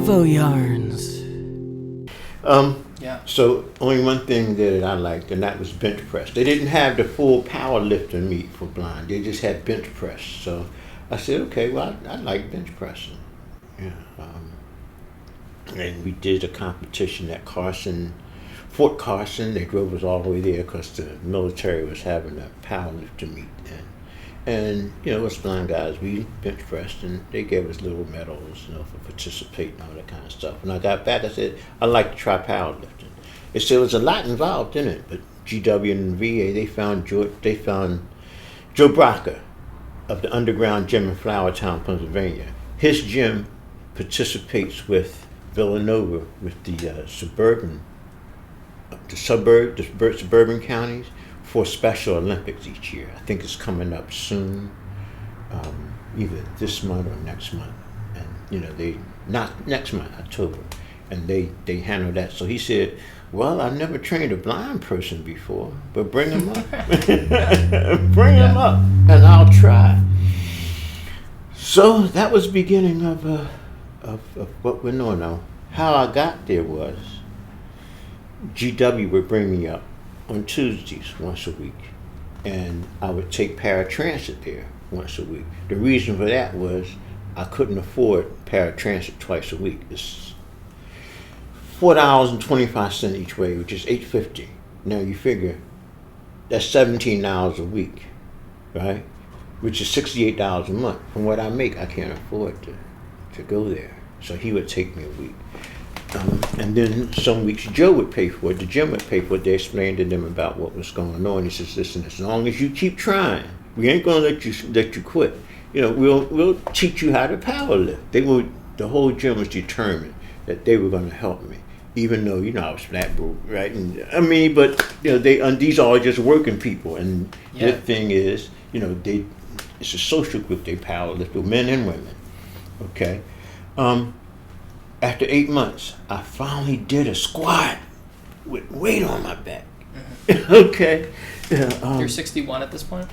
Arvoyarns. So only one thing that I liked, and that was bench press. They didn't have the full powerlifter meet for blind. They just had bench press. So I said, okay, well, I like bench pressing. Yeah. And we did a competition at Fort Carson. They drove us all the way there because the military was having a powerlifter meet. And us blind guys, we bench pressed, and they gave us little medals, for participating and all that kind of stuff. When I got back, I said, I'd like to try powerlifting. They said there's a lot involved in it, but GW and VA, they found Joe Braca of the underground gym in Flourtown, Pennsylvania. His gym participates with Villanova, with the suburban counties, for Special Olympics each year. I think it's coming up soon, either this month or next month. And they not next month, October, and they handle that. So he said, well, I've never trained a blind person before, but bring him up. Bring him up, and I'll try. So that was the beginning of what we're doing now. How I got there was GW would bring me up on Tuesdays once a week, and I would take paratransit there once a week. The reason for that was I couldn't afford paratransit twice a week. It's $4.25 each way, which is $8.50. Now you figure that's 17 hours a week, right? Which is $68 a month. From what I make, I can't afford to go there. So he would take me a week. And then some weeks Joe would pay for it, the gym would pay for it. They explained to them about what was going on. He says, listen, as long as you keep trying, we ain't gonna let you quit. We'll teach you how to power lift. The whole gym was determined that they were gonna help me. Even though, I was flat broke, right? And but these are all just working people, and the thing is, it's a social group. They power lift with men and women. Okay. After 8 months, I finally did a squat with weight on my back. Mm-hmm. Okay. You're 61 at this point?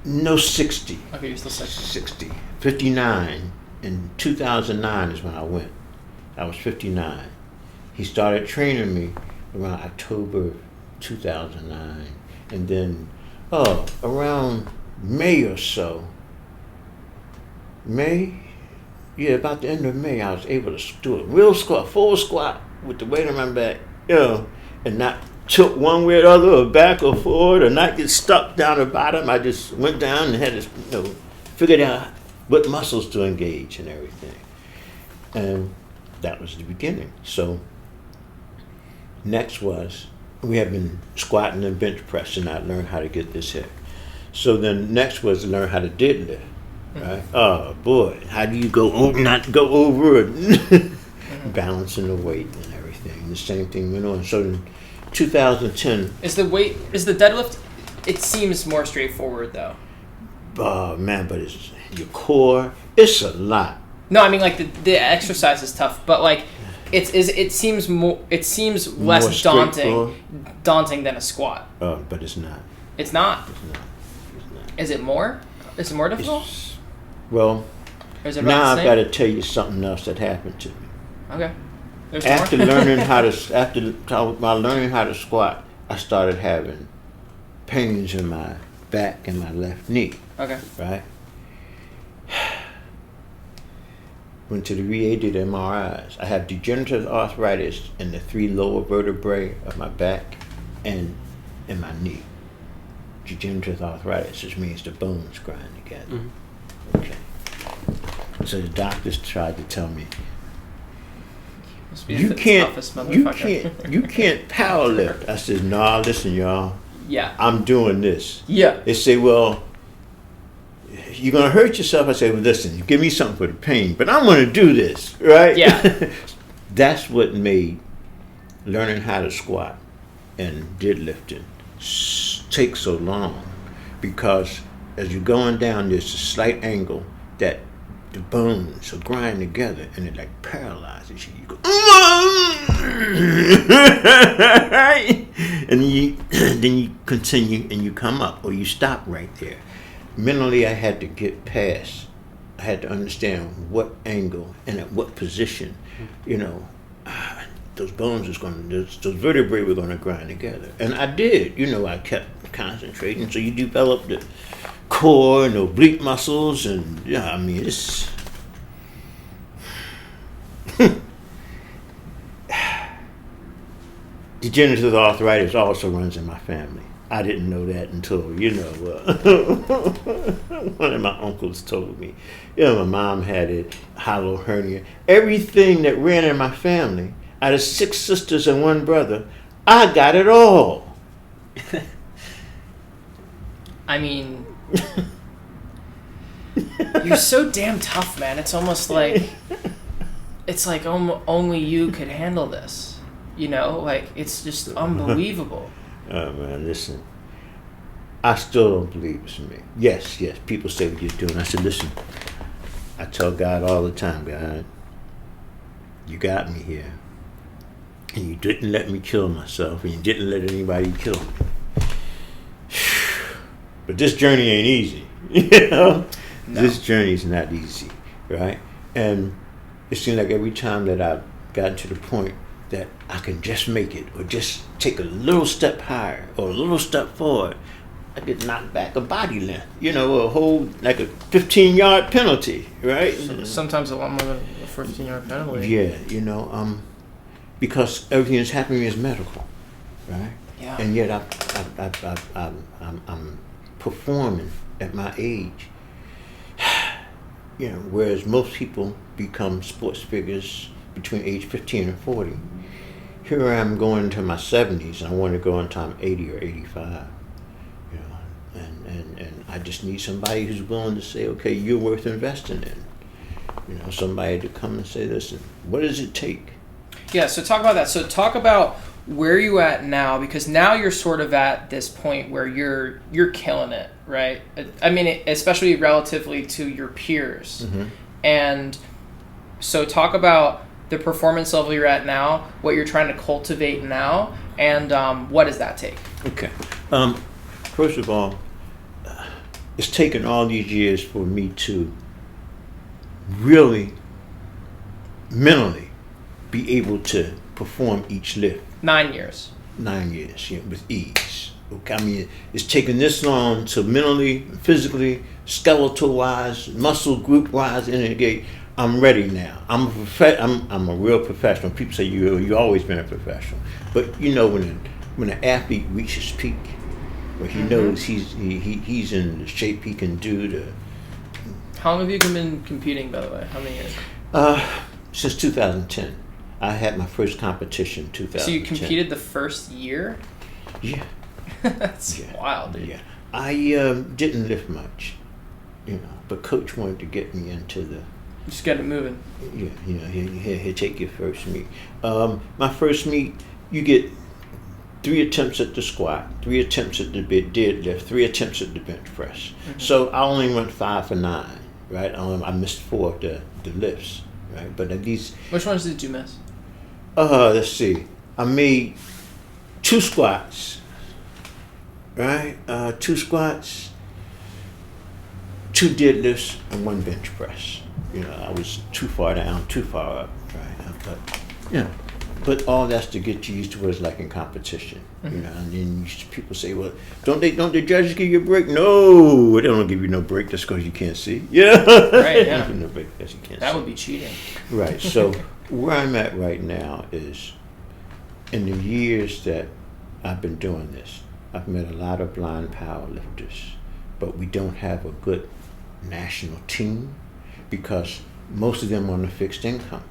No, 60. Okay, you're still 60. 59. In 2009 is when I went. I was 59. He started training me around October 2009. And then, around May or so, about the end of May, I was able to do a real squat, full squat with the weight on my back, and not tilt one way or the other, or back or forward, or not get stuck down the bottom. I just went down and had to, figured out what muscles to engage and everything. And that was the beginning. So next was, we have been squatting and bench pressing. I learned how to get this hip. So then next was to learn how to deadlift. Right? Oh boy, how do you go over, not go over it? Balancing the weight and everything. The same thing went on. So in 2010, is the deadlift? It seems more straightforward though. Oh man, but it's your core. It's a lot. No, I mean like the exercise is tough, but like it seems less daunting than a squat. Oh, but it's not. It's not. Is it more? Is it more difficult? Well, now I've got to tell you something else that happened to me. Okay. After learning how to squat, I started having pains in my back and my left knee. Okay. Right. Went to the VA, did MRIs. I have degenerative arthritis in the 3 lower vertebrae of my back and in my knee. Degenerative arthritis, which means the bones grind together. Mm-hmm. Okay. So the doctors tried to tell me, you can't power lift. I said, no, listen, y'all. Yeah. I'm doing this. Yeah. They say, well, you're gonna hurt yourself. I say, well, listen, give me something for the pain, but I'm gonna do this, right? Yeah. That's what made learning how to squat and deadlifting take so long, because as you're going down, there's a slight angle that the bones are grinding together, and it like paralyzes you. You go, and then you continue and you come up, or you stop right there. Mentally, I had to get past I had to understand what angle and at what position, you know, those bones was those vertebrae were gonna grind together. And I did, you know, I kept concentrating. So you develop the core and the oblique muscles, and yeah, I mean, it's degenerative arthritis also runs in my family. I didn't know that until, you know, one of my uncles told me. You know, my mom had it, hollow hernia. Everything that ran in my family, out of 6 sisters and 1 brother, I got it all. I mean, you're so damn tough, man. It's almost like, only you could handle this. You know, like, it's just unbelievable. Oh, man, listen. I still don't believe it's me. Yes, people say what you're doing. I said, listen, I tell God all the time, God, you got me here. And you didn't let me kill myself, and you didn't let anybody kill me. But this journey ain't easy, you know? No. This journey's not easy, right? And it seems like every time that I've gotten to the point that I can just make it, or just take a little step higher, or a little step forward, I get knocked back a body length, you know, a whole, like a 15-yard penalty, right? Sometimes a lot more than a 15-yard penalty. Yeah, you know, because everything that's happening is medical, right? Yeah. And yet I'm performing at my age, you know, whereas most people become sports figures between age 15 and 40. Here I am going into my 70s, and I want to go until I'm 80 or 85. You know, and I just need somebody who's willing to say, okay, you're worth investing in. You know, somebody to come and say, listen, what does it take? Yeah, so talk about that. So talk about where you at now, because now you're sort of at this point where you're killing it, right? I mean, especially relatively to your peers. Mm-hmm. And so talk about the performance level you're at now, what you're trying to cultivate now, and what does that take? Okay. First of all, it's taken all these years for me to really mentally be able to perform each lift. 9 years. 9 years, you know, with ease. Okay, I mean, it's taken this long to mentally, physically, skeletal-wise, muscle group-wise integrate. I'm ready now. I'm a real professional. People say you always been a professional, but you know when an athlete reaches peak, where he knows he's in the shape he can do to. How long have you been competing, by the way? How many years? Since 2010. I had my first competition in 2010. So you competed the first year? Yeah. That's wild, dude. Yeah. I didn't lift much, you know, but coach wanted to get me into the. Just get it moving. Yeah, you know, here, take your first meet. My first meet, you get 3 attempts at the squat, 3 attempts at the deadlift, 3 attempts at the bench press. Mm-hmm. So I only went 5 for 9, right? I missed 4 of the lifts, right? But at least. Which ones did you miss? Let's see. I made 2 squats, right? 2 squats, 2 deadlifts, and 1 bench press. You know, I was too far down, too far up, right? But, you know, but all that's to get you used to what it's like in competition. Mm-hmm. You know, and then people say, well, don't the judges give you a break? No, they don't give you no break just because you can't see. Yeah. Right, yeah. No break because you can't that see. Would be cheating. Right, so where I'm at right now is, in the years that I've been doing this, I've met a lot of blind powerlifters, but we don't have a good national team because most of them are on a fixed income,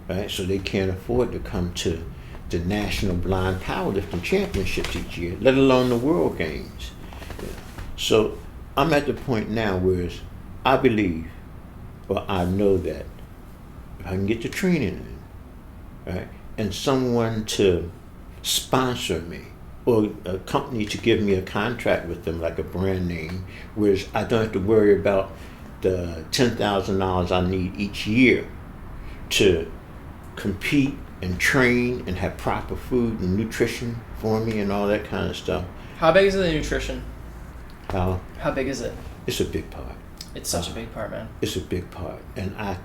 right? So they can't afford to come to the National Blind Powerlifting Championships each year, let alone the World Games. Yeah. So I'm at the point now where I believe, or I know that if I can get the training in, right, and someone to sponsor me, or a company to give me a contract with them, like a brand name, whereas I don't have to worry about the $10,000 I need each year to compete and train and have proper food and nutrition for me and all that kind of stuff. How big is the nutrition? How big is it? It's a big part. It's such a big part, man. It's a big part, and I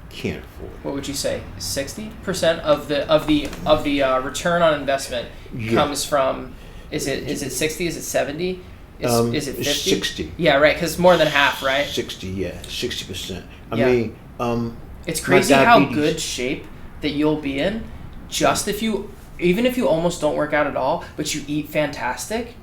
can't afford it. What would you say? 60% of the return on investment comes from. Is it 60? Is it 70? Is it 50? It's 60. Yeah, right. Because more than half, right? 60, yeah, 60%. I Yeah. mean, It's crazy how good shape that you'll be in, just even if you almost don't work out at all, but you eat fantastic.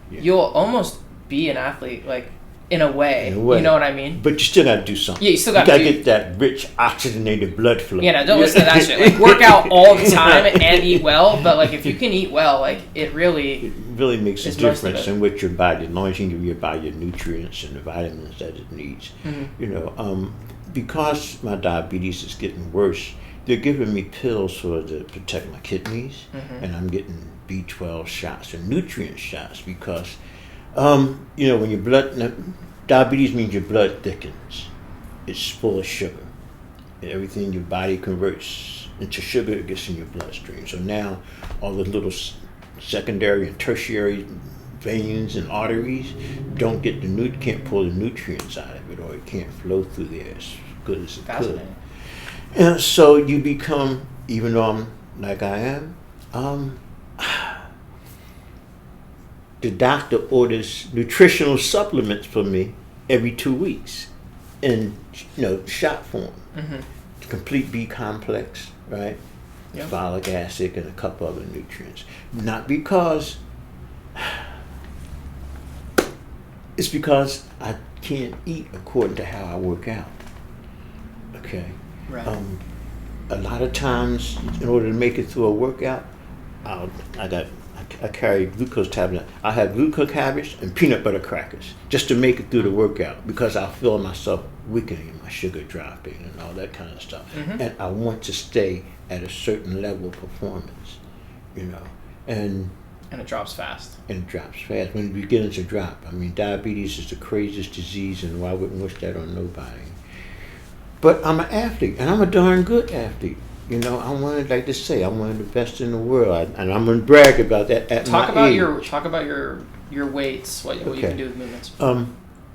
Yeah. You'll almost be an athlete, like in a way. You know what I mean? But you still got to do something. Yeah, you still got to get that rich oxygenated blood flow. Yeah, no, don't listen to that shit. Like, work out all the time and eat well, but like if you can eat well, like it really makes a difference in what your body, as long as you give your body the nutrients and the vitamins that it needs. Mm-hmm. Because my diabetes is getting worse, they're giving me pills to protect my kidneys, and I'm getting B12 shots and nutrient shots because, when your diabetes means your blood thickens. It's full of sugar. And everything your body converts into sugar, it gets in your bloodstream. So now all the little secondary and tertiary veins and arteries can't pull the nutrients out of it, or it can't flow through there as good as it could. And so you become, even though I'm like I am, the doctor orders nutritional supplements for me every 2 weeks in shot form. Complete B complex, right? Yep. Folic acid and a couple other nutrients. Not because it's because I can't eat according to how I work out. Okay. Right. A lot of times, in order to make it through a workout, I carry glucose tablets. I have glucose tablets and peanut butter crackers just to make it through the workout because I feel myself weakening, my sugar dropping, and all that kind of stuff. And I want to stay at a certain level of performance, and it drops fast. And it drops fast when it begins to drop. I mean, diabetes is the craziest disease, and I wouldn't wish that on nobody. But I'm an athlete, and I'm a darn good athlete. I wanted, like to say, I'm one of the best in the world, and I'm gonna brag about that at my age. Talk about your weights. What you can do with movements.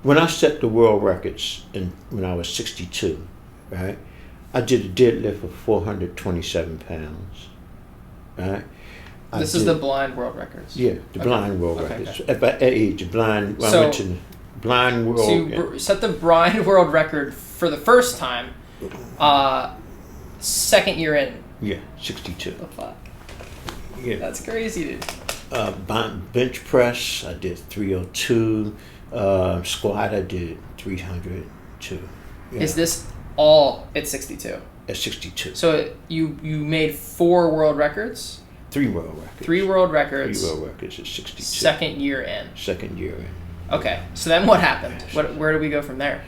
When I set the world records, when I was 62, right, I did a deadlift of 427 pounds, right. This is the blind world records. Yeah, the blind world records. At that age, I went to the blind world. So you set the blind world record for the first time. Second year in. Yeah, 62. The fuck? Yeah. That's crazy, dude. Bench press, I did 302. Squat, I did 302. Yeah. Is this all at 62? At 62. So you made 4 world records? 3 world records. 3 world records. 3 world records at 62. Second year in. Second year in. Okay, so then what happened? Where do we go from there?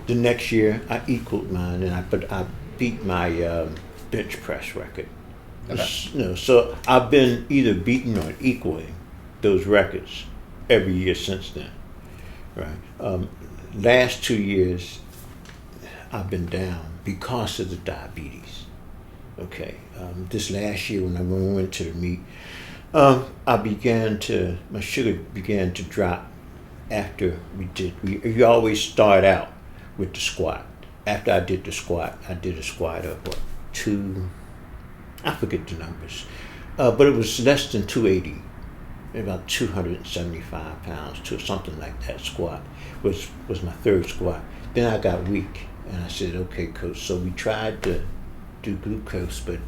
The next year, I equaled mine, and I beat my bench press record. Okay. So I've been either beating or equaling those records every year since then. Right. Last 2 years, I've been down because of the diabetes. Okay. This last year, when I went to the meet, my sugar began to drop after we always start out with the squat. After I did the squat, I did a squat of I forget the numbers, but it was less than 280, about 275 pounds to something like that. Squat was my third squat. Then I got weak, and I said, okay, coach. So we tried to do glucose, but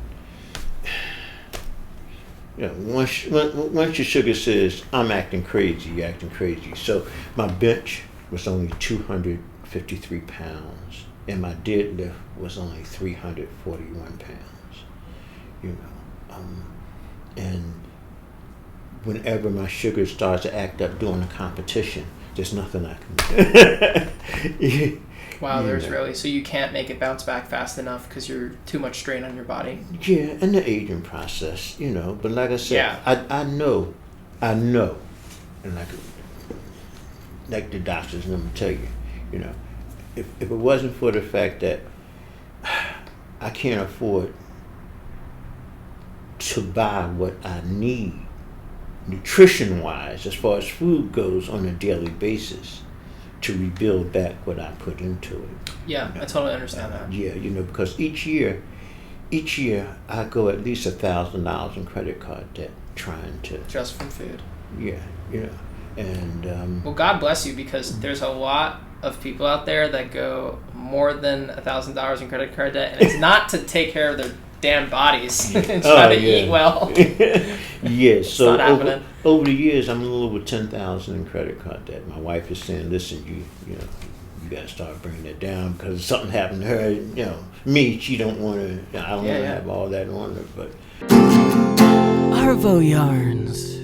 once your sugar says I'm acting crazy, you're acting crazy. So my bench was only 253 pounds, and my deadlift was only 341 pounds. And whenever my sugar starts to act up during a competition, there's nothing I can do. Wow, really, so you can't make it bounce back fast enough because you're too much strain on your body. Yeah, and the aging process, but like I said, I know, and like the doctors let me tell you, if it wasn't for the fact that I can't afford to buy what I need nutrition-wise as far as food goes on a daily basis, to rebuild back what I put into it. Yeah, I totally understand that. Yeah, because each year I go at least $1,000 in credit card debt trying to. Just from food. Yeah, and. Well, God bless you, because there's a lot of people out there that go more than $1,000 in credit card debt, and it's not to take care of their damn bodies and try to eat well. Yeah, so not happening. Over the years, I'm a little over $10,000 in credit card debt. My wife is saying, "Listen, you got to start bringing it down because something happened to her." Me, she don't want to. I don't want to have all that on her, but. Arvoyarns.